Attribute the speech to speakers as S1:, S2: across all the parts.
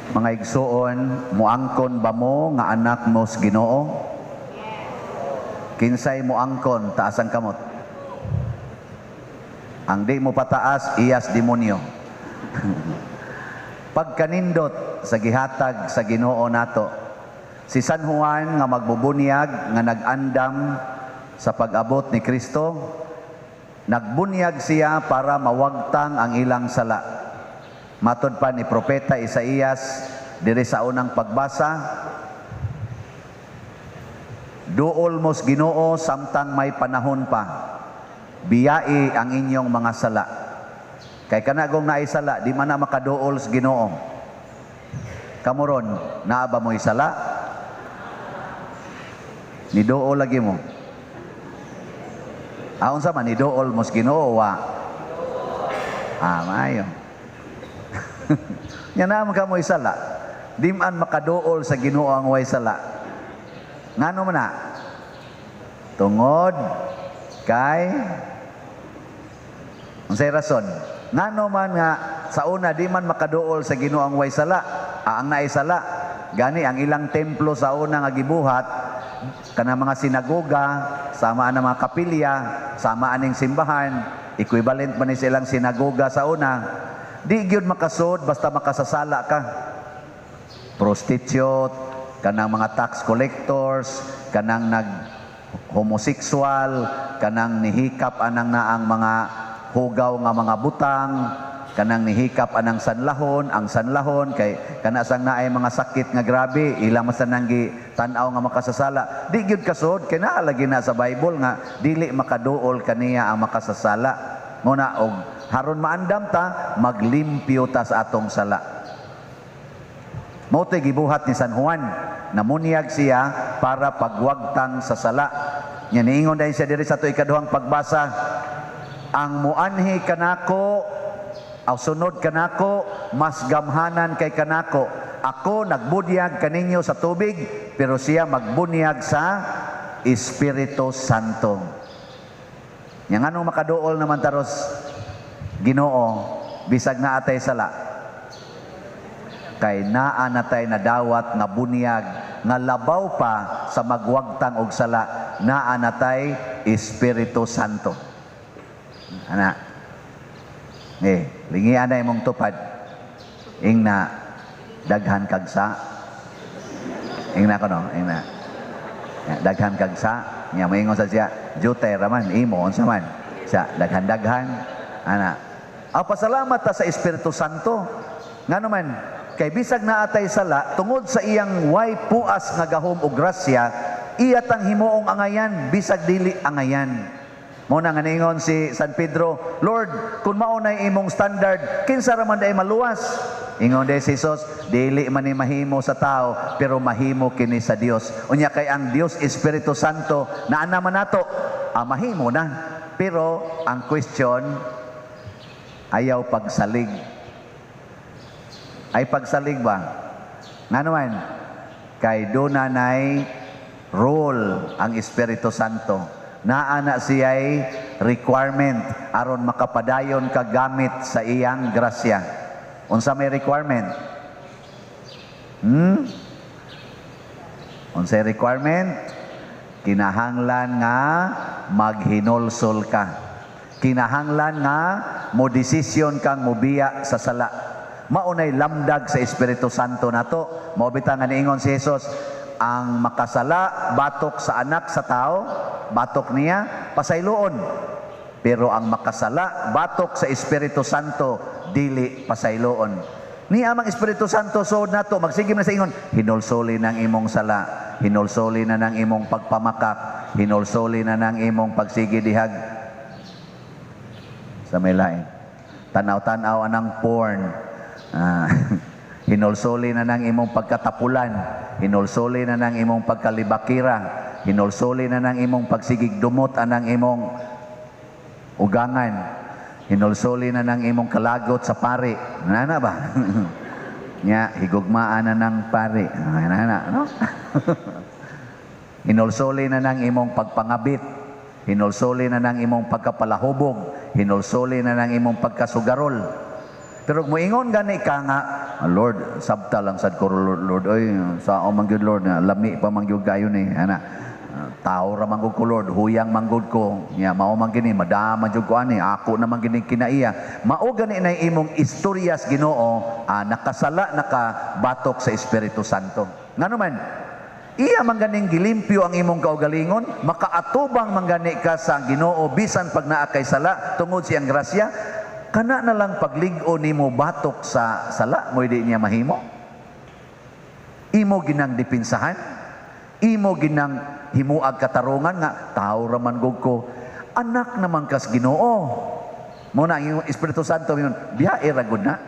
S1: Mga igsuon, muangkon ba mo nga anak mo sa Ginoo? Kinsay muangkon taas ang kamot? Ang di mo pataas, iyas demonyo. Pagkanindot sa gihatag sa Ginoo nato, si San Juan nga magbubunyag nga nag-andam sa pag-abot ni Kristo, nagbunyag siya para mawagtang ang ilang sala. Matod pa ni Propeta Isaías diri sa unang pagbasa, duol mos Ginoo samtang may panahon pa, biyai ang inyong mga sala. Kay kanagong naisala, di man na makaduol sa Ginoo. Kamuron, naa ba mo isala? Niduol lagi mo. Aon sa man, niduol mo sa Ginoo wa? Mayo. Yan naman ka mo isala. Di man makaduol sa Ginoo ang way sala. Ngano man na? Tungod kay unsay rason? Ngano man nga sa una di man makaduol sa Ginoo ang way sala, ang naisala gani ang ilang templo sa una nga gibuhat kanang mga sinagoga, sama ang mga kapilya, sama aning simbahan, equivalent man ni silang sinagoga sa una. Di gyud makasud basta makasasala ka. Prostitute, kanang mga tax collectors, kanang nag-homosexual, kanang nihikap anang naang mga hugaw nga mga butang, kanang nihikap anang sanlahon, ang sanlahon kay kana sang naay mga sakit nga grabe, ilang masanang tan-aw nga makasasala. Di gyud kasud kay naa lagi na sa Bible nga dili makaduol kaniya ang makasasala. Muna og haron maandam ta, maglimpyo ta sa atong sala. Mo'y gibuhat ni San Juan, namunyag siya para pagwagtang sa sala. Nya niingon dahil siya diri sa ikaduhang pagbasa, ang muanhi kanako, aw sunod kanako, mas gamhanan kay kanako. Ako nagbunyag kaninyo sa tubig, pero siya magbunyag sa Espiritu Santo. Yang anong makaduol naman taros Ginoo bisag na atay sala, kay naa natay nadawat nga bunyag nga labaw pa sa magwagtang og sala, naa natay Espiritu Santo. Ana lingian na imong tupad ing na daghan kagsa ing na kono ing na daghan kagsa nya moingon sa siya jutay raman imo unsa man sa daghan-daghan ana. Pasalamat ta sa Espiritu Santo ngano man kay bisag naatay sala tungod sa iyang way puas nga gahom og grasya, iya tang himuong angayan bisag dili angayan. Muna nga ningon si San Pedro, Lord, kung maunay imong standard, kinsa ra man day maluwas? Ingon day si Jesus, dili man ni mahimo sa tao, pero mahimo kini sa Dios. Unya kay ang Dios Espiritu Santo na naman nato, mahimo na. Pero ang question, ayaw pagsalig. Ay pagsalig ba? Nga naman, kay dunanay role ang Espiritu Santo. Naana siya'y requirement aron makapadayon ka gamit sa iyang grasya. Unsa may requirement? Unsay requirement? Kinahanglan nga maghinulsol ka. Kinahanglan nga mo desisyon kang mobiya sa sala. Maunay lamdag sa Espiritu Santo nato. Maubita nga niingon si Jesus, ang makasala batok sa anak sa tao, batok niya pasayloon. Pero ang makasala batok sa Espiritu Santo, dili pasayloon. Ni amang Espiritu Santo sod nato magsigim na sa ingon, hinulsoli ng imong sala, hinulsoli na ng imong pagpamakak, hinulsoli na ng imong pagsigidihag sa may lain. Tanaw-tanaw anang porn. Hinulsoli na ng imong pagkatapulan, hinulsoli na ng imong pagkalibakira, hinulsoli na ng imong pagsigigdumot anang imong ugangan, hinulsoli na ng imong kalagot sa pari. Nana ba? Nya higugmaan na ng pari. Nana, no? Hinulsoli na ng imong pagpangabit, hinulsoli na ng imong pagkapalahubog, hinulsoli na ng imong pagkasugarol. Pero moingon gani ka nga, Lord, sabta lang sad ko Lord, oy sa o mangyud Lord na lami pa mangyud gayon ni ana. Tao ra manggod ko Lord, huyang manggod ko. Nya mao man gini madama jud ko ani, ako naman gini kinaiya. Mao gani na imong istoryas Ginoo, nakasala nakabatok sa Espiritu Santo. Ngano man iya man ganing gilimpyo ang imong kaugalingon, makaatubang man gani ka sa Ginoo bisan pag naa kay sala tungod siyang grasya. Kana na lang paglig-o nimo batok sa sala mo di niya mahimo. Imo ginang dipinsahan, imo ginang himuag katarungan nga tao ra man gud ko, anak naman kas Ginoo. Mo na ang Espiritu Santo yun, biyae ra gud na.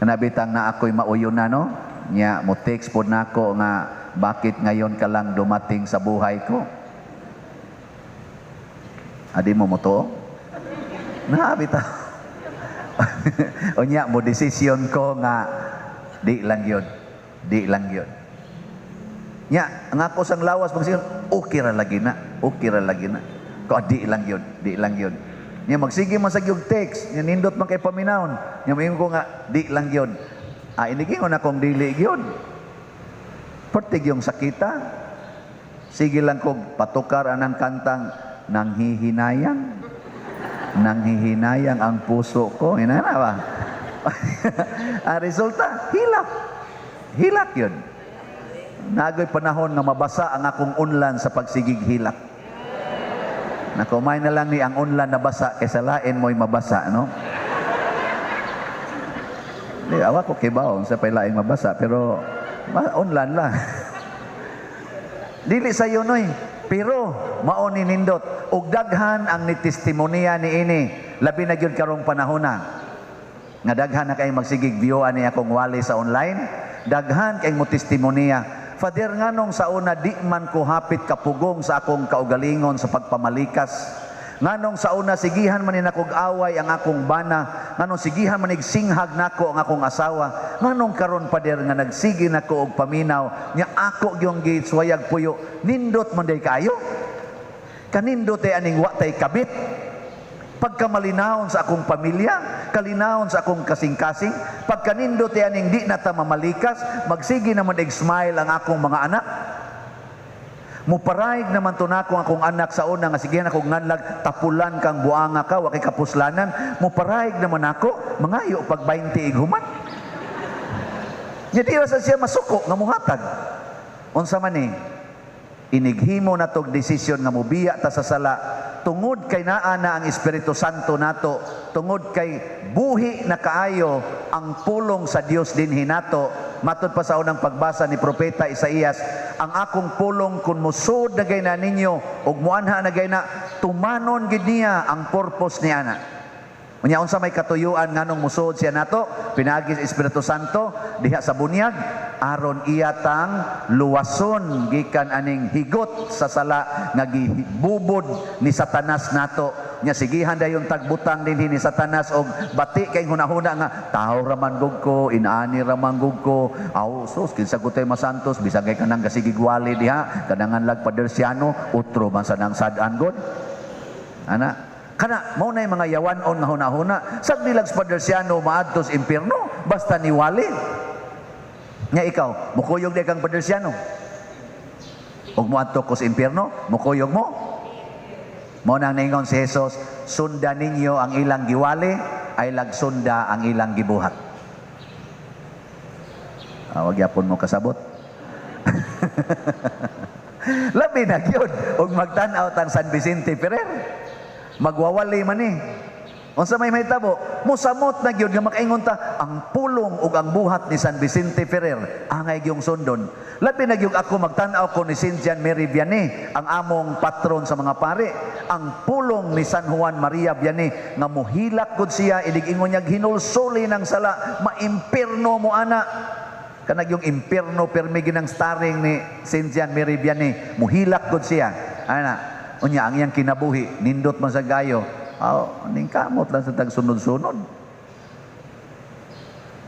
S1: Kanabitang na ako'y mauyon na no, nya mo text pod nako nga bakit ngayon ka lang dumating sa buhay ko. Adi mo to? Nabitaw. O nya mo desisyon ko nga di lang yun. Di lang yun. Nya, ang ako sang lawas magsiyon, okay ra lagi na. Okay ra lagi na. Ko di lang yun. Di lang yun. Nya magsige man sa yung text, nya nindot man kay paminawon. Nya mayon ko nga di lang yun. Inigingon akong dili yun. Pertig yung sakita. Sige lang kog patukar anang kantang nanghihinayang. Nanghihinayang ang puso ko. Inana ba? Ang resulta, hilak. Hilak yun. Nagoy panahon nga mabasa ang akong unlan sa pagsigig hilak. Nakumay na lang ni ang unlan na basa kaysa lain mo'y mabasa, no? Di, awa ko kibaon sa pailaing mabasa, pero unlan lang. Dili sa yun, oy. Pero mao ni nindot ug daghan ang nitestimonya niini labi na gyud karong panahon nga daghan na kay magsigig view ani akong wali sa online, daghan kay mo testimonya. Father nganong sa una di man ko hapit kapugong sa akong kaugalingon sa pagpamalikas, nganong sa una sigihan man ni nakog away ang akong bana, nganong sigihan man singhag nako ang akong asawa, nganong karon Pader nga nagsigi nako og paminaw nya ako gyung gitswayag puyo, nindot man day kayo. Kanindot ay aning wa tay kabit. Pagkamalinawon sa akong pamilya, kalinawon sa akong kasing-kasing, pagkanindot ay aning di na ta mamalikas, magsigi naman smile ang akong mga anak. Muparaig naman to nako akong anak sa una nga sige akong nganlag tapulan kang buanga ka wa kay kapuslanan, muparaig naman ako mangayo pag 20 ighuman. Nya di ra sa siya masuko nga muhatag. Unsa man ni? Inighimo na tog desisyon nga mobiya ta sa sala tungod kay naa na ang Espiritu Santo nato, tungod kay buhi na kaayo ang pulong sa Dios dinhi nato. Matud pa sa unang pagbasa ni Propeta Isaías, ang akong pulong kun musud na gay na ninyo ug muanha na gay na tumanon gid niya ang purpose niya na. Unya unsa may katuyuan nganong musud siya nato pinaagi sa Espiritu Santo diha sa bunyag aron iya tang luwason gikan aning higot sa sala nga gibubod ni Satanas nato. Nya sigihan dayon tagbutang dinhi ni Satanas og bati kay hunahuna nga tao ra man gud ko, inaani ra man gud ko. Aw sus kinsa gutay masantos bisag kay kanang gasigigwali diha kanangan lag padersiano utro man sa nang sad-an gud. Ana kana mao nay mga yawan-on nga hunahuna sag nilag sa padersiano maadtos impierno basta niwali. Nya ikaw mukuyog di kang padersiano ug moadto ko sa impierno, mukuyog mo. Mao nang ningon si Jesus, sundan ninyo ang ilang giwali ay lagsunda ang ilang gibuhat. Wag yapon mo kasabot. Labi na gyud og magtan-aw tang San Vicente Ferrer. Magwawali man ni. Unsa may mahitabo? Musamot na gyud nga makaingon ta ang pulong ug ang buhat ni San Vicente Ferrer angay gyung sundon. Labi na gyud ako magtan-aw ko ni Saint John Mary Vianney, ang among patron sa mga pari, ang pulong ni San Juan Maria Vianney nga muhilak gud siya idig ingon niya hinulsoli ng sala maimpierno mo ana. Kanag yung impierno permi ginang starring ni Saint John Mary Vianney, muhilak gud siya. Ana, unya ang iyang kinabuhi nindot man sa gayo. Ning kamot lang sa tagsunod-sunod.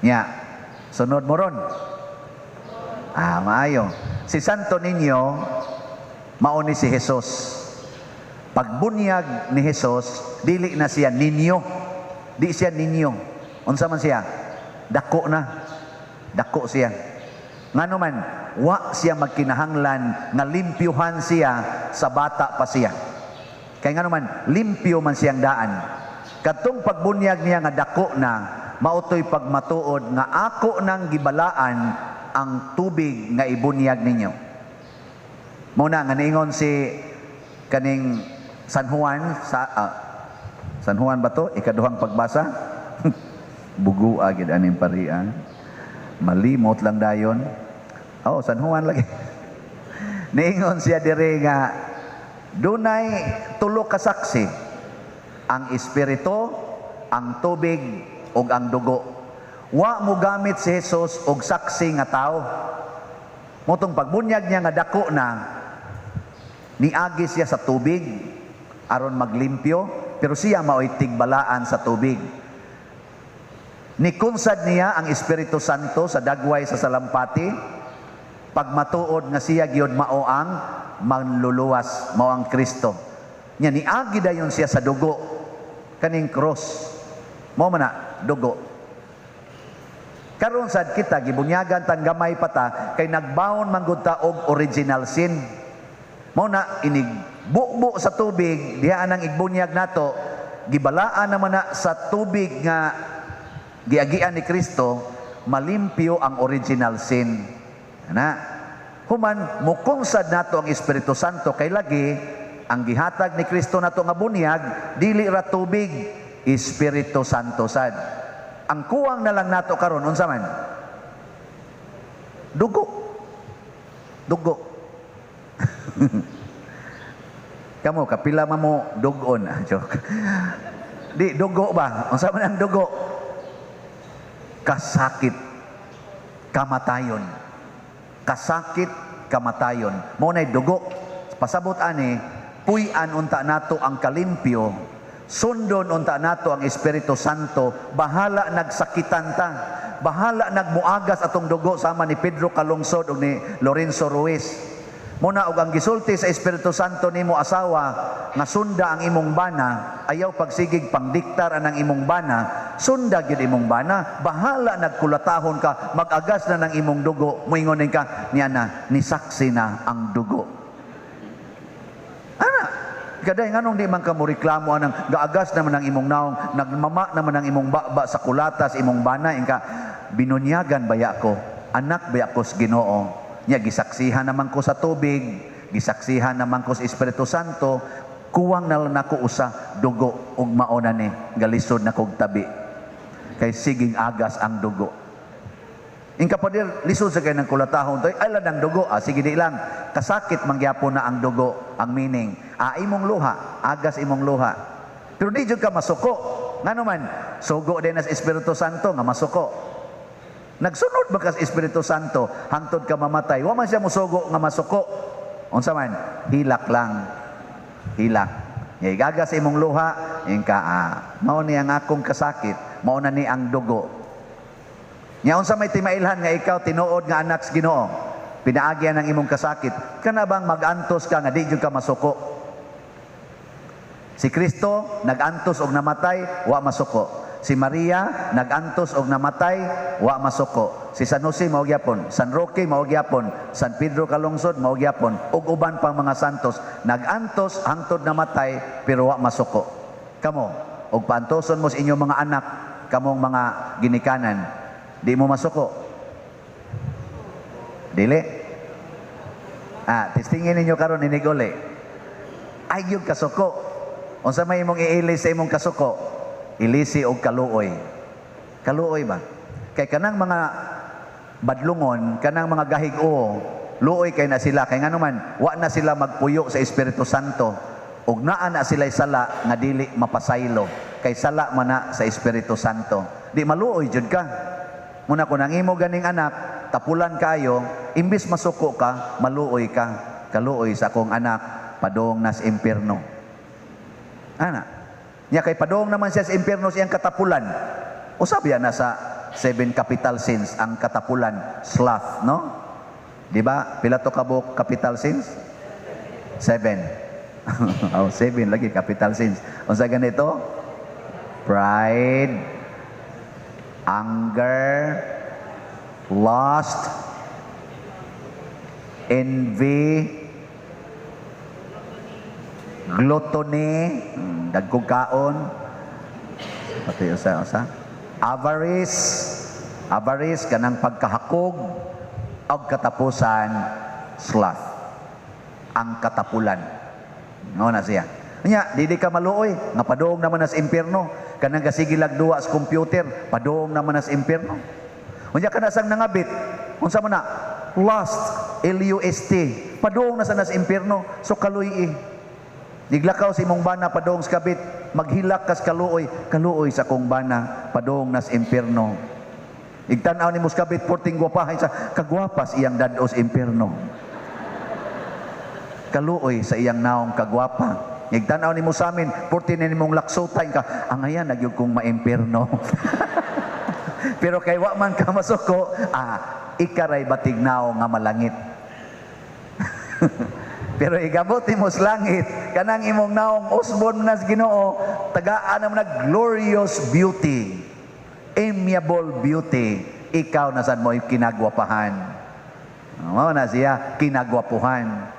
S1: Nya, sunod mo ron. Maayo. Si Santo Niño, mauni si Jesus. Pagbunyag ni Jesus, dili na siya ninyo. di siya ninyo. Unsa man siya? Dako na. Dako siya. Ngano man, wa siya magkinahanglan nga limpyuhan siya sa bata pa siya. Kay ngano man, limpyo man siyang daan. Kadtong pagbunyag niya nga dako na, mautoy pagmatuod nga ako nang gibalaan ang tubig nga ibunyag ninyo. Muna nga niingon si kaning San Juan sa San Juan ba to? Ikaduhang pagbasa. Bugu agid aning parian. Malimot lang dayon. San Juan lagi. Niingon siya dire nga dunay tulo ka saksi, ang espiritu, ang tubig ug ang dugo. Wa mo gamit si Jesus og saksi nga tao. Motong pagbunyag niya nga dako na, niagi siya sa tubig aron maglimpyo, pero siya mao'y tigbalaan sa tubig. Nikunsad niya ang Espiritu Santo sa dagway sa salampati, pagmatuod nga siya gyud mao ang manluluwas, mao ang Kristo. Nya niagi dayon siya sa dugo, kaning cross. Mao man na dugo. Karon sad kita gibunyagan tan gamay pata kay nagbawon man gud ta og original sin. Mao na inig bukbo sa tubig diha anang igbunyag nato, gibalaan naman na sa tubig nga giagian ni Kristo, malimpyo ang original sin. Ana, human mukungsad nato ang Espiritu Santo kay lagi ang gihatag ni Kristo nato nga bunyag dili ra tubig, Espiritu Santo sad. Ang kuwang na lang nato karon unsa man? Dugo. Dugo. Kamu kapila mo dugon, joke. Di dugo ba? Unsa man ang dugo? Kasakit, kamatayon. Kasakit, kamatayon. Mao nay dugo. Pasabot ani, puy-an unta nato ang kalimpyo, sundon unta nato ang Espiritu Santo, bahala nagsakitan ta. Bahala nagmuagas atong dugo sama ni Pedro Calungsod ug ni Lorenzo Ruiz. Muna og ang gisulti sa Espiritu Santo nimo asawa nga sunda ang imong bana, ayaw pagsigig pangdiktar anang imong bana, sunda gyud imong bana, bahala nagkulatahon ka, mag-agas na ng imong dugo, moingon ka niya na nisaksi na ang dugo. Ana, gaday nganong di man ka mo reklamo anang gaagas naman ang imong naong, nagmama naman ang imong baba sa kulatas imong bana, inka binunyagan baya ko, anak baya ko sa Ginoo. Nya gisaksihan naman ko sa tubig, gisaksihan naman ko sa Espiritu Santo, kuwang na lang ako usa dugo ug mauna ni galisod na kog tabi. Kay siging agas ang dugo. Ingka pa dir lisod sa kay ng kulatahon toy ay ladang dugo, sige di lang. Kasakit mangyapon na ang dugo, ang meaning. Imong luha, agas imong luha. Pero di jud ka masuko. Ngano man, sugo din sa Espiritu Santo nga masuko. Nagsunod ba ka sa Espiritu Santo hangtod ka mamatay? Wa man siya musugo nga masuko. Unsa man? Hilak lang. Hilak. Igaga sa imong luha, ingka mao ni ang akong kasakit, mao na ni ang dugo. Nya unsa may timailhan nga ikaw tinuod nga anak sa Ginoo, pinaagyan ang imong kasakit, kana bang mag-antos ka nga di jud ka masuko? Si Kristo nag-antos og namatay, wa masuko. Si Maria nag-antos og namatay, wa masuko. Si San Jose mao gyapon, San Roque mao gyapon, San Pedro Calungsod mao gyapon, ug uban pang mga santos nag-antos hangtod namatay pero wa masuko. Kamo, og paantoson mo sa inyong mga anak, kamong mga ginikanan, di mo masuko. Dili? Testingin ninyo karon inig uli. Ay yung kasuko. Unsa may imong iili sa imong kasuko? Ilisi og kaluoy. Kaluoy ba? Kay kanang mga badlungon, kanang mga gahig-o, luoy kay na sila. Kay ngano man, wa na sila magpuyo sa Espiritu Santo. Ug naa na sila sala nga dili mapasaylo. Kay sala man na sa Espiritu Santo. Di maluoy jud ka. Muna kung nang imo ganing anak, tapulan kayo, imbis masuko ka, maluoy ka. Kaluoy sa akong anak, padong nas impierno. Ana. Nya kay padong naman siya sa impierno siyang katapulan. O sabi na sa 7 capital sins ang katapulan, sloth, no? Di ba? Pila to kabuk capital sins? 7. 7 lagi capital sins. Unsa ganito? pride, anger, lust, envy, gluttony, dagkog kaon, pati usa, avarice, kanang pagkahakog, og katapusan, sloth, ang katapulan. No na siya. Nya, di ka maluoy, nga padung naman sa impyerno, kanang gasigilag duwa sa computer, padung naman sa impyerno. Unya kana sang nangabit, unsa man na? Lust, L-U-S-T, padung na sa impyerno, so kaluy. Diglakaw si imong bana padung sa kabit, maghilak kas kaluoy sa kong bana, padung na sa impyerno. Igtanaw ni Muskabit, porting gwapahay sa kagwapas iyang dados impyerno. Kaluoy sa iyang naong kagwapa. Igtanaw ni mo sa amin, porting ni mong laksutay ka, ang ayan, nagyog kong maimpyerno. Pero kay wa man ka masuko, ikaray batignaw nga malangit. Pero igabuti mo sa langit, kanang imong naong usbon na sa Ginoo, tagaan naman na glorious beauty, amiable beauty, ikaw na saan mo kinagwapahan. Mao na siya, kinagwapuhan.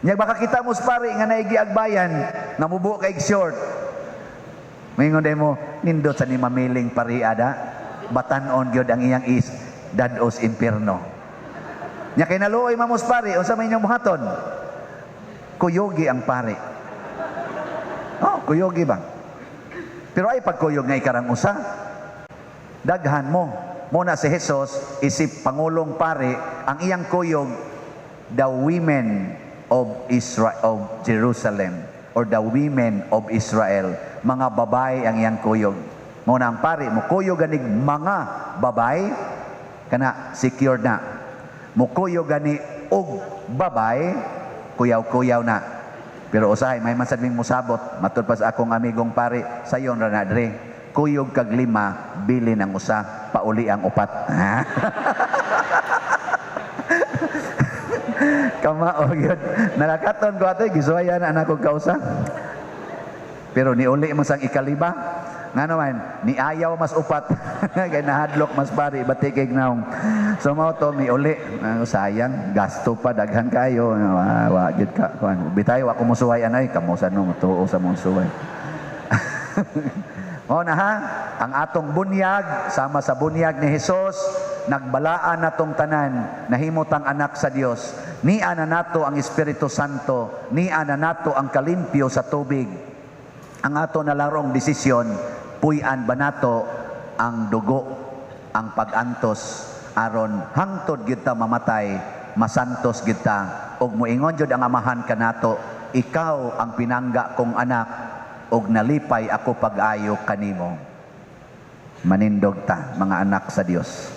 S1: Nya baka kita mo pare nga naigi agbayan, namubo kay short. Mingon day mo, nindot sa ni mamiling pariada, batanon gyud ang iyang is dados impierno. Nya kay naluoy mamos pare, unsa may inyong buhaton? Kuyogi ang pare. Oh, kuyogi ba? Pero ay pagkuyog nga ikarang usa, daghan mo. Muna si Jesus, isip Pangulong pare, ang iyang kuyog, the women of Israel, of Jerusalem, or the women of Israel, mga babay ang iyang kuyog. Muna ang pare, mukuyog ganig mga babay, kana secure na. Mukuyog gani og babay, kuyaw-kuyaw na. Pero usahay, may masadming musabot, matud pa sa akong amigong pare, sayon ra na dre, kuyog kag 5, bili ng usa, pauli ang upat. Kamao yun. Nakakaton ko ato'y gisuwayan anak kong kausa. Pero niuli mo sang 5. Nga naman, ni ayaw mas upat. Kaya nahadlok mas pari, batikig naong. So mo to, miuli. Sayang, gasto pa, daghan kayo. Wagid ka. Bitay, wako mo suwayan ay, kamusan mo, tuo sa mong suway. O na ha, ang atong bunyag, sama sa bunyag ni Jesus, nagbalaan natong tanan, nahimutang anak sa Dios. Niya na nato ang Espiritu Santo, niya na nato ang kalimpyo sa tubig. Ang ato nalarong desisyon, puy-an ba nato ang dugo, ang pag-antos, aron hangtod gyud ta mamatay, masantos gyud ta, ug moingon jud ang amahan kanato, ikaw ang pinangga kong anak, og nalipay ako pag-ayo kanimo. Manindog ta, mga anak sa Dios.